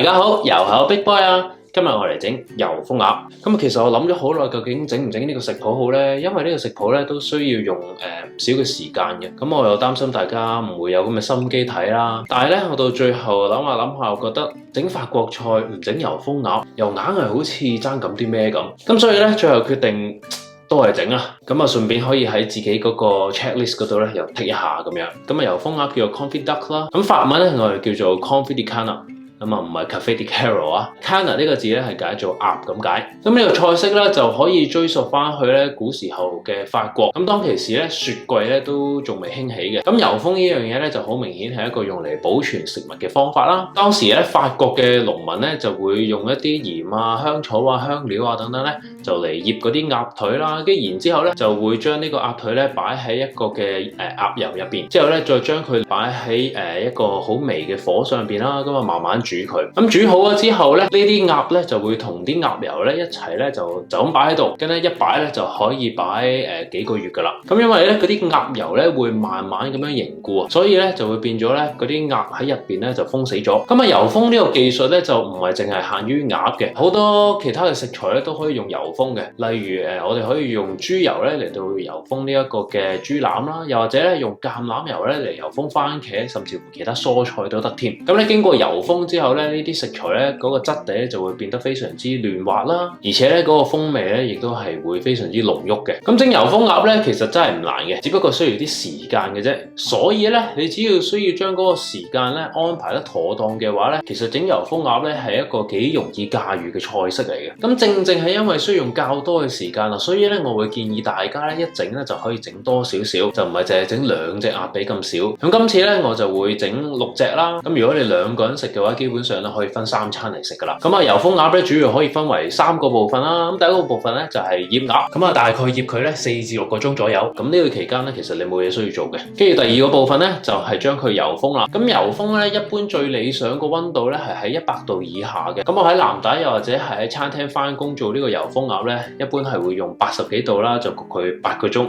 大家好，又係我 Big Boy 啊！今日我嚟整油封鴨。咁其實我諗咗好耐，究竟整唔整呢個食譜好呢？因為呢個食譜咧都需要用唔少嘅時間嘅。咁我又擔心大家唔會有咁嘅心機睇啦。但係咧，我到最後諗下，我覺得整法國菜唔整油封鴨，又硬係好似爭咁啲咩咁。咁所以咧，最後決定都係整啦。咁啊，順便可以喺自己嗰個 checklist 嗰度咧又剔一下咁樣。咁啊，油封鴨叫做 confit duck 啦。咁法文咧我哋叫做 confit de canard。咁啊，唔係 Cafe de Carol 啊 ，Canard 呢個字咧係解做鴨咁解。咁呢個菜式咧就可以追溯翻去咧古時候嘅法國。咁當其時咧雪櫃咧都仲未興起嘅。咁油封呢樣嘢咧就好明顯係一個用嚟保存食物嘅方法啦。當時咧法國嘅農民咧就會用一啲鹽啊、香草啊、香料啊等等咧就嚟醃嗰啲鴨腿啦。跟然之後咧就會將呢個鴨腿咧擺喺一個嘅鴨油入邊，之後咧再將佢擺喺一個好微嘅火上邊啦。咁啊慢慢煮佢，咁煮好咗之後咧，呢啲鴨咧就會同啲鴨油咧一齊咧就咁擺喺度，跟住一擺咧就可以擺幾個月噶啦。咁因為咧嗰啲鴨油咧會慢慢咁樣凝固啊，所以咧就會變咗咧嗰啲鴨喺入邊咧就封死咗。咁啊油封呢個技術咧就唔係淨係限於鴨嘅，好多其他嘅食材咧都可以用油封嘅。例如我哋可以用豬油咧嚟到油封呢一個嘅豬腩啦，又或者咧用橄欖油咧嚟油封番茄，甚至乎其他蔬菜都得添。咁咧經過油封之後咧，呢啲食材咧嗰個質地咧就會變得非常之嫩滑啦，而且咧嗰個風味咧亦都係會非常之濃郁嘅。咁整油封鴨咧其實真係唔難嘅，只不過需要啲時間嘅啫。所以咧你只要需要將嗰個時間咧安排得妥當嘅話咧，其實整油封鴨咧係一個幾容易駕馭嘅菜式嚟嘅。咁正正係因為需要用較多嘅時間啦，所以咧我會建議大家咧一整咧就可以整多少少，就唔係淨係整2隻鴨髀咁少。咁今次咧我就會整6隻啦。咁如果你2個人食嘅話，基本上咧可以分3餐嚟食噶啦。咁啊油封鴨咧主要可以分為3個部分啦。咁第一個部分咧就係醃鴨，咁啊大概醃佢咧4至6個鐘左右。咁呢個期間咧其實你冇嘢需要做嘅。跟住第二個部分咧就係將佢油封啦。咁油封咧一般最理想個溫度咧係喺100度以下嘅。咁我喺藍帶又或者係喺餐廳翻工做呢個油封鴨咧，一般係會用80幾度啦，就焗佢8個鐘。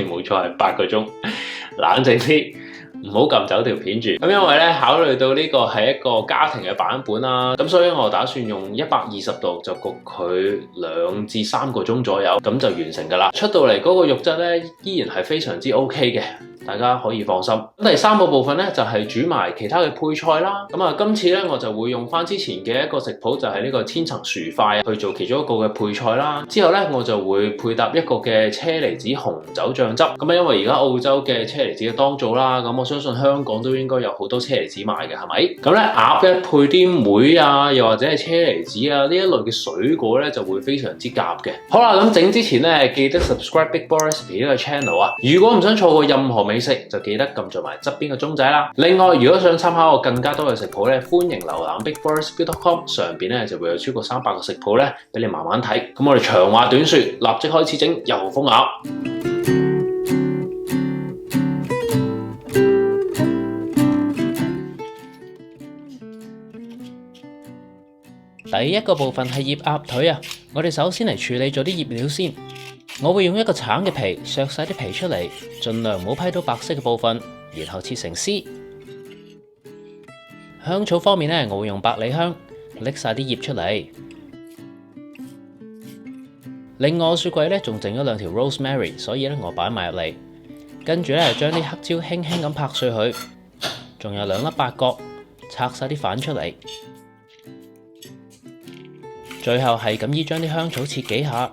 冇錯係8個鐘。冷靜啲。唔好撳走條片住，咁因為咧考慮到呢個係一個家庭嘅版本啦，咁所以我打算用120度就焗佢2至3個鐘左右，咁就完成噶啦。出到嚟嗰個肉質咧依然係非常之 OK 嘅。大家可以放心。咁第3個部分咧就係煮埋其他嘅配菜啦。咁啊，今次咧我就會用翻之前嘅一個食譜，就係呢個千層薯塊去做其中一個嘅配菜啦。之後咧我就會配搭一個嘅車厘子紅酒醬汁。咁啊，因為而家澳洲嘅車厘子嘅當造啦，咁我相信香港都應該有好多車厘子賣嘅，係咪？咁咧鴨咧配啲梅啊，又或者係車厘子啊呢一類嘅水果咧就會非常之夾嘅。好啦，咁整之前咧記得 subscribe Big Boy Recipe 呢個 channel 啊。如果唔想錯過任何美食，就記得撳著埋側邊嘅鐘仔啦。另外，如果想參考我更加多嘅食譜咧，歡迎瀏覽 bigboyrecipe.com， 上邊咧就會有超過300個食譜咧俾你慢慢睇。咁我哋長話短說，立即開始整油封鴨。第一個部分係醃鴨腿啊，我哋首先嚟處理咗啲醃料先。我會用一個橙嘅皮削晒啲皮出嚟，盡量唔好批到白色嘅部分，然後切成絲。香草方面呢，我會用百里香，拎晒啲葉出嚟。另外我雪櫃呢仲整咗2條 rosemary， 所以呢我擺埋入嚟。跟住呢將啲黑椒輕輕咁拍碎佢，仲有2粒八角，拆晒啲瓣出嚟。最後係咁依將啲香草切幾下。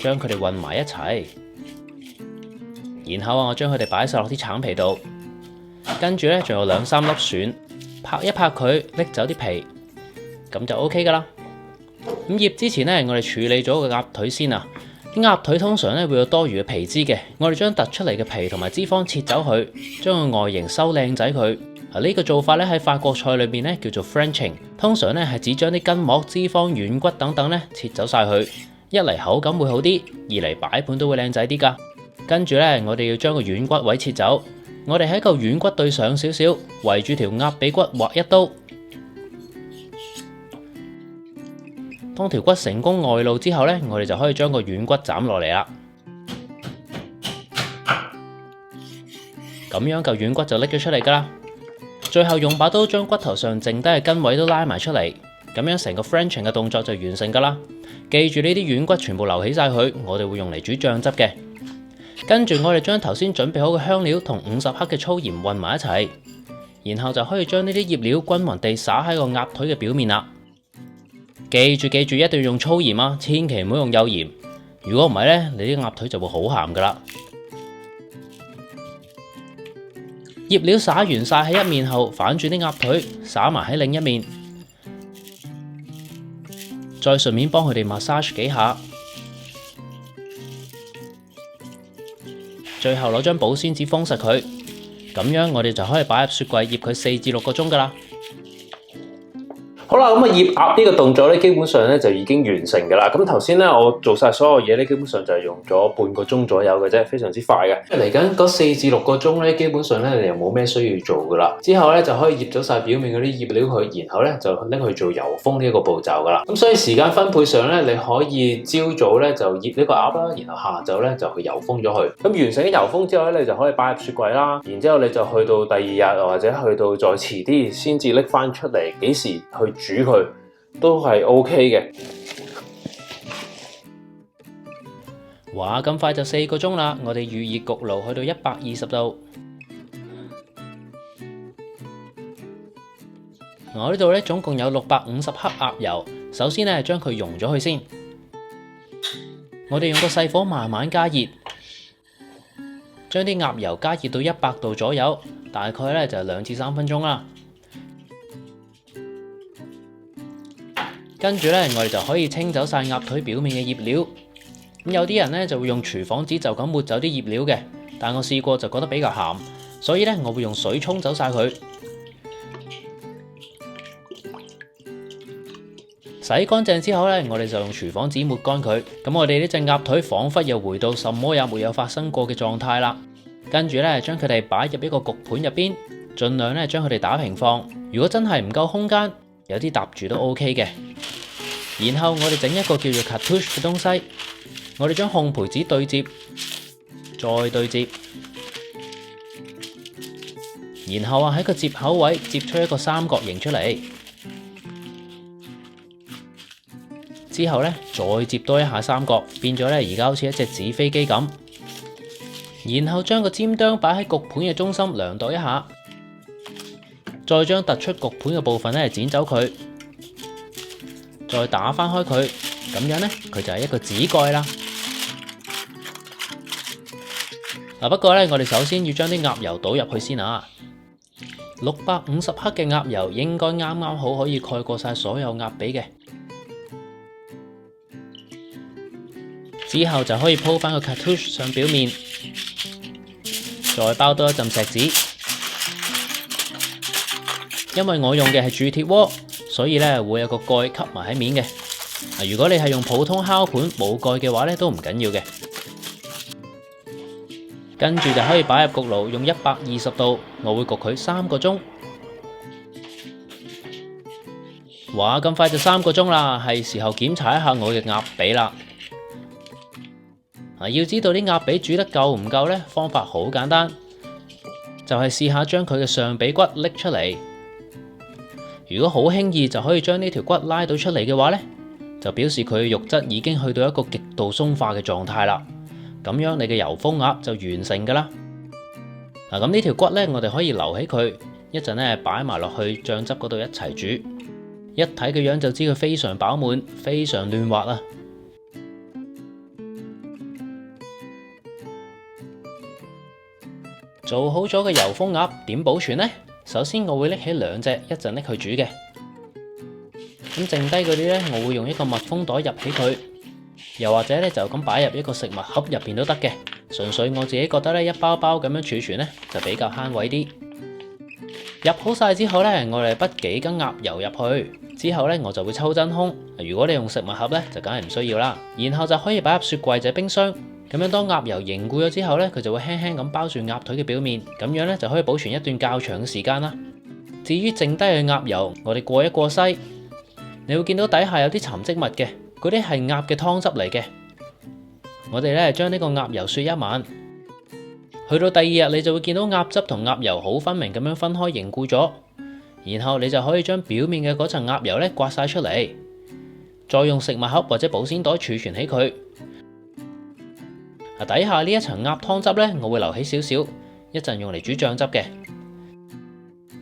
將佢哋混埋一齊，然後我將佢哋擺晒落啲橙皮度，跟住咧仲有2-3粒蒜，拍一拍佢，拎走啲皮，咁就 OK 噶啦。咁醃之前咧，我哋處理咗個鴨腿先啊。啲鴨腿通常咧會有多餘嘅皮脂嘅，我哋將突出嚟嘅皮同埋脂肪切走佢，將個外形收靚仔佢。呢個做法咧喺法國菜裏邊咧叫做 Frenching， 通常咧係指將啲筋膜、脂肪、軟骨等等咧切走晒佢。一嚟口感會好啲，二嚟擺盤都會靚仔啲㗎。跟住咧，我哋要將個軟骨位切走。我哋喺嚿軟骨對上少少，圍住條鴨髀骨劃一刀。當條骨成功外露之後咧，我哋就可以將個軟骨斬落嚟啦。咁樣嚿軟骨就拎咗出嚟㗎啦。最最後用把刀將骨頭上剩低嘅筋位都拉埋出嚟，咁樣成個 Frenching 嘅動作就完成㗎啦。記住呢啲軟骨全部留起晒佢，我哋會用嚟煮醬汁嘅。跟住我哋將頭先準備好嘅香料同50克嘅粗鹽混埋一齊，然後就可以將呢啲醃料均勻地灑喺個鴨腿嘅表面啦。記住一定要用粗鹽啊，千祈唔好用幼鹽。如果唔係呢，你啲鴨腿就會好鹹㗎啦。醃料灑完晒喺一面後，反轉啲鴨腿灑埋喺另一面，再順便幫佢哋 massage 幾下，最後攞張保鮮紙封實佢，咁樣我哋就可以擺入雪櫃醃佢4至6個鐘㗎啦。好啦，咁啊醃鴨呢個動作咧，基本上咧就已經完成㗎啦。咁頭先咧我做晒所有嘢咧，基本上就係用咗半個鐘左右嘅啫，非常之快嘅。嚟緊嗰4至6個鐘咧，基本上咧你又冇咩需要做㗎啦。之後咧就可以醃咗晒表面嗰啲醃料去，然後咧就拎去做油封呢一個步驟㗎啦。咁所以時間分配上咧，你可以朝早咧就醃呢個鴨啦，然後下晝咧就去油封咗佢。咁完成咗油封之後咧，你就可以擺入雪櫃啦。然之後你就去到第二日或者去到再遲啲先至拎翻出嚟，幾時去煮佢都係 OK 嘅。哇，咁快就4個鐘啦！我哋預熱焗爐去到120度。我呢度咧總共有650克鴨油，首先咧將佢溶咗佢先。我哋用個細火慢慢加熱，將啲鴨油加熱到100度左右，大概咧就2至3分鐘啦。跟住咧，我哋就可以清走晒鴨腿表面嘅醃料。咁有啲人咧就會用廚房紙就咁抹走啲醃料嘅，但我試過就覺得比較鹹，所以咧我會用水沖走晒佢。洗乾淨之後咧，我哋就用廚房紙抹乾佢。咁我哋呢隻鴨腿彷彿又回到什麼也沒有發生過嘅狀態啦。跟住咧，將佢哋擺入一個焗盤入邊，盡量咧將佢哋打平放。如果真係唔夠空間，有啲搭住都 OK 嘅。然後我哋整一個叫做 cartouche 嘅東西，我哋將烘焙紙對接，再對接，然後喺個接口位接出一個三角形出嚟，之後咧再接多一下三角，變咗咧而家好似一隻紙飛機咁。然後將個尖端擺喺焗盤嘅中心量度一下，再將突出焗盤嘅部分咧剪走佢。再打翻開佢，咁樣呢，佢就係一個紙蓋啦。不過呢，我哋首先要將啲鴨油倒入去先啊。650克嘅鴨油應該啱啱好可以蓋過晒所有鴨髀嘅。之後就可以鋪翻個 cartouche 上表面，再包多一浸錫紙。因為我用嘅係鑄鐵鍋，所以咧會有個蓋吸埋喺面嘅。如果你係用普通烤盤冇蓋嘅話咧，都唔緊要嘅。跟住就可以擺入焗爐，用120度，我會焗佢3個鐘。哇，咁快就3個鐘啦，係時候檢查一下我嘅鴨髀啦。要知道啲鴨髀煮得夠唔夠呢？方法好簡單，就係試下將佢嘅上髀骨拎出嚟。如果好輕易就可以將呢條骨拉到出嚟嘅話呢，就表示佢嘅肉質已經去到一個極度鬆化嘅狀態啦。咁樣你嘅油封鴨就完成㗎啦。咁呢條骨呢，我哋可以留起佢，一陣呢擺埋落去醬汁嗰度一齊煮。一睇嘅樣就知佢非常飽滿，非常嫩滑啊！做好咗嘅油封鴨點保存呢？首先我會拎起2隻，一陣拎去煮嘅。咁剩低嗰啲呢，我會用一個密封袋入起佢，又或者呢就咁擺入一個食物盒入邊都得嘅。純粹我自己覺得呢，一包包咁樣儲存呢，就比較慳位啲。入好晒之後呢，我哋畢幾羹鴨油入去，之後呢，我就會抽真空。如果你用食物盒呢，就梗係唔需要啦。然後就可以擺入雪櫃或者冰箱。咁樣當鴨油凝固咗之後呢，佢就會輕輕咁包住鴨腿嘅表面，咁樣呢，就可以保存一段較長嘅時間啦。至於剩低嘅鴨油，我哋過一過篩，你會見到底下有啲沉積物嘅，嗰啲係鴨嘅湯汁嚟嘅。我哋呢將呢個鴨油雪一晚，去到第二日，你就會見到鴨汁同鴨油好分明咁樣分開凝固咗，然後你就可以將表面嘅嗰層鴨油咧刮晒出嚟，再用食物盒或者保鮮袋儲存起佢。底下呢一層鴨湯汁咧，我會留起少少，一陣用嚟煮醬汁嘅。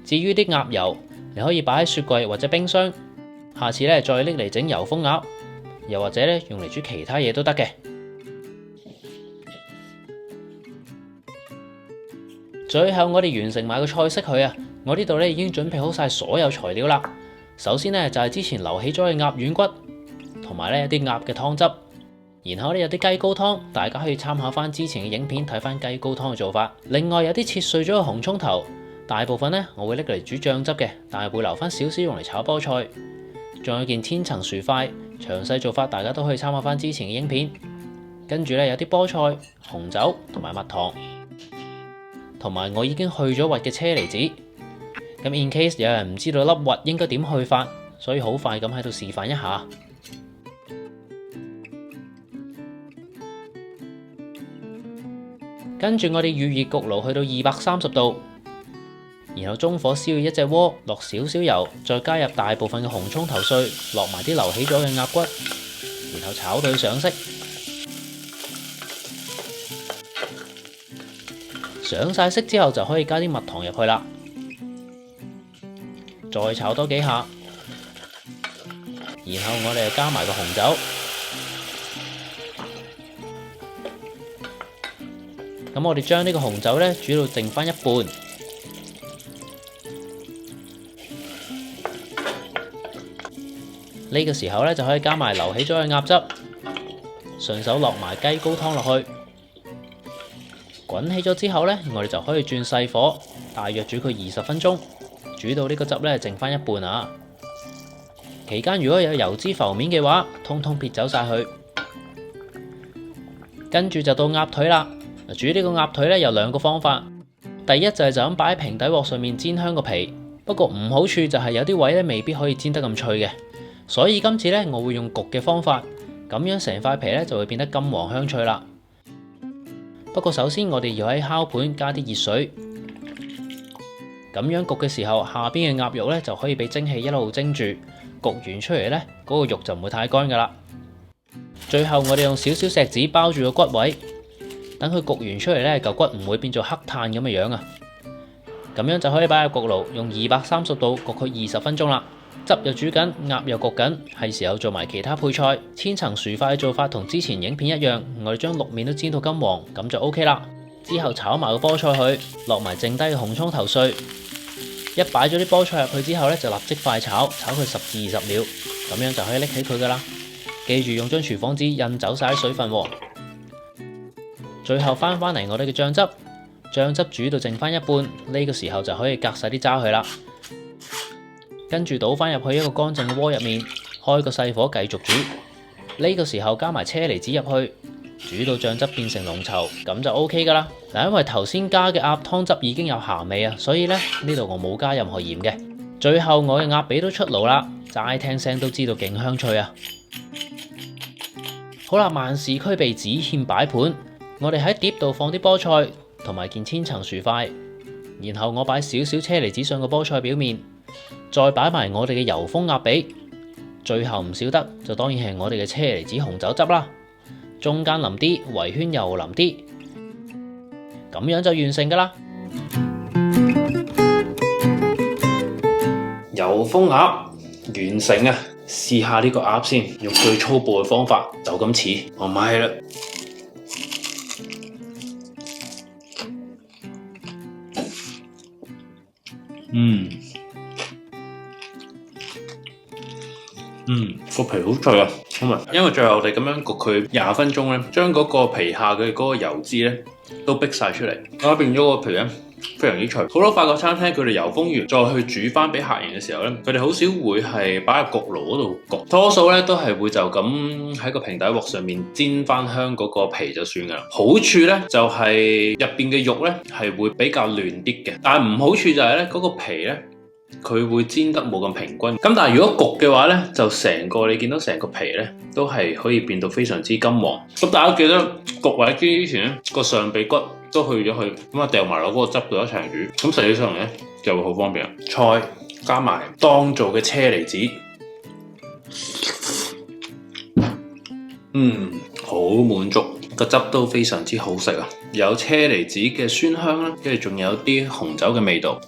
至於啲鴨油，你可以擺喺雪櫃或者冰箱，下次咧再拎嚟整油封鴨，又或者咧用嚟煮其他嘢都得嘅。最後我哋完成埋個菜式佢啊，我呢度咧已經準備好晒所有材料啦。首先咧就係之前留起咗嘅鴨軟骨，同埋咧有啲鴨嘅湯汁。然後咧有啲雞高湯，大家可以參考翻之前嘅影片睇翻雞高湯嘅做法。另外有啲切碎咗嘅紅葱頭，大部分咧我會拎嚟煮醬汁嘅，但係會留翻少少用嚟炒菠菜。仲有件千層薯塊，詳細做法大家都可以參考翻之前嘅影片。跟住咧有啲菠菜、紅酒同埋蜜糖，同埋我已經去咗核嘅車厘子。咁 in case 有人唔知道粒核應該點去法，所以好快咁喺度示範一下。跟住我哋預熱焗爐去到230度，然後中火燒熱一隻鍋，落少少油，再加入大部分嘅紅葱頭碎，落埋啲留起咗嘅鴨骨，然後炒到佢上色。上晒色之後就可以加啲蜜糖入去啦，再炒多幾下，然後我哋就加埋個紅酒。咁我哋將呢個紅酒咧煮到剩翻一半，呢個時候咧就可以加埋留起咗嘅鴨汁，順手落埋雞高湯落去，滾起咗之後咧，我哋就可以轉細火，大約煮佢20分鐘，煮到呢個汁咧剩翻一半啊。期間如果有油脂浮面嘅話，通通撇走晒佢。跟住就到鴨腿啦。煮呢個鴨腿咧有2個方法，第一就係就咁擺喺平底鑊上面煎香個皮，不過唔好處就係有啲位咧未必可以煎得咁脆嘅，所以今次咧我會用焗嘅方法，咁樣成塊皮咧就會變得金黃香脆啦。不過首先我哋要喺烤盤加啲熱水，咁樣焗嘅時候，下邊嘅鴨肉咧就可以俾蒸氣一路蒸住，焗完出嚟咧嗰個肉就唔會太乾噶啦。最後我哋用少少錫紙包住個骨位。等佢焗完出嚟咧，嚿骨唔會變做黑炭咁嘅樣啊！咁樣就可以擺入焗爐，用230度焗佢20分鐘啦。汁又煮緊，鴨又焗緊，係時候做埋其他配菜。千層薯塊嘅做法同之前影片一樣，我哋將6面都煎到金黃，咁就 OK 啦。之後炒埋個菠菜去，落埋剩低嘅紅葱頭碎。一擺咗啲菠菜入去之後咧，就立即快炒，炒佢10至20秒，咁樣就可以拎起佢噶啦。記住用張廚房紙印走晒啲水分喎。最後翻嚟我哋嘅醬汁，醬汁煮到剩翻一半，呢個時候就可以隔晒啲渣去啦。跟住倒翻入去一個乾淨嘅鍋入面，開個細火繼續煮。呢個時候加埋車厘子入去，煮到醬汁變成濃稠，咁就 OK 噶啦。因為頭先加嘅鴨湯汁已經有鹹味啊，所以咧呢度我冇加任何鹽嘅。最後我嘅鴨髀都出爐啦，齋聽聲都知道勁香脆啊！好啦，萬事俱備，只欠擺盤。我哋喺碟度放啲菠菜同埋件千層薯塊，然後我擺少少車厘子上個菠菜表面，再擺埋我哋嘅油封鴨髀，最後唔少得就當然係我哋嘅車厘子紅酒汁啦。中間淋啲，圍圈又淋啲，咁樣就完成噶啦。油封鴨完成啊！試下呢個鴨先，用最粗暴嘅方法，就咁似，我買啦。個皮好脆啊！因為最後我哋咁樣焗佢20分鐘咧，將嗰個皮下嘅嗰個油脂咧都逼晒出嚟，咁變咗個皮咧非常之脆。好多法國餐廳佢哋油封完再去煮翻俾客人嘅時候咧，佢哋好少會係擺入焗爐嗰度焗，多數咧都係會就咁喺個平底鑊上面煎翻香嗰個皮就算噶啦。好處咧就係入邊嘅肉咧係會比較嫩啲嘅，但係唔好處就係咧嗰個皮咧，佢會煎得冇咁平均，咁但係如果焗嘅話咧，就成個你見到成個皮咧都係可以變到非常之金黃。咁大家記得焗或者煎之前咧，個上臂骨都去咗咁啊掉埋落嗰個汁度一齊煮，咁食起上嚟咧就會好方便。菜加埋當造嘅車厘子，好滿足，個汁都非常之好食啊！有車厘子嘅酸香啦，跟住仲有啲紅酒嘅味道。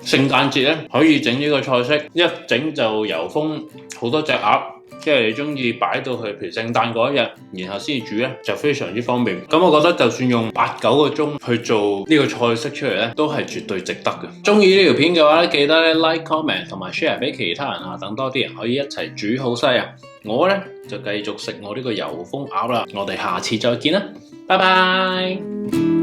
聖誕節咧可以整呢個菜式，一整就油封好多隻鴨，即係你中意擺到去，譬如聖誕嗰一日，然後先至煮咧，就非常之方便。咁我覺得就算用8-9個鐘去做呢個菜式出嚟咧，都係絕對值得嘅。中意呢條片嘅話咧，記得咧 like、comment 同埋 share 俾其他人啊，等多啲人可以一齊煮好西啊！我咧就繼續食我呢個油封鴨啦，我哋下次再見啦，拜拜。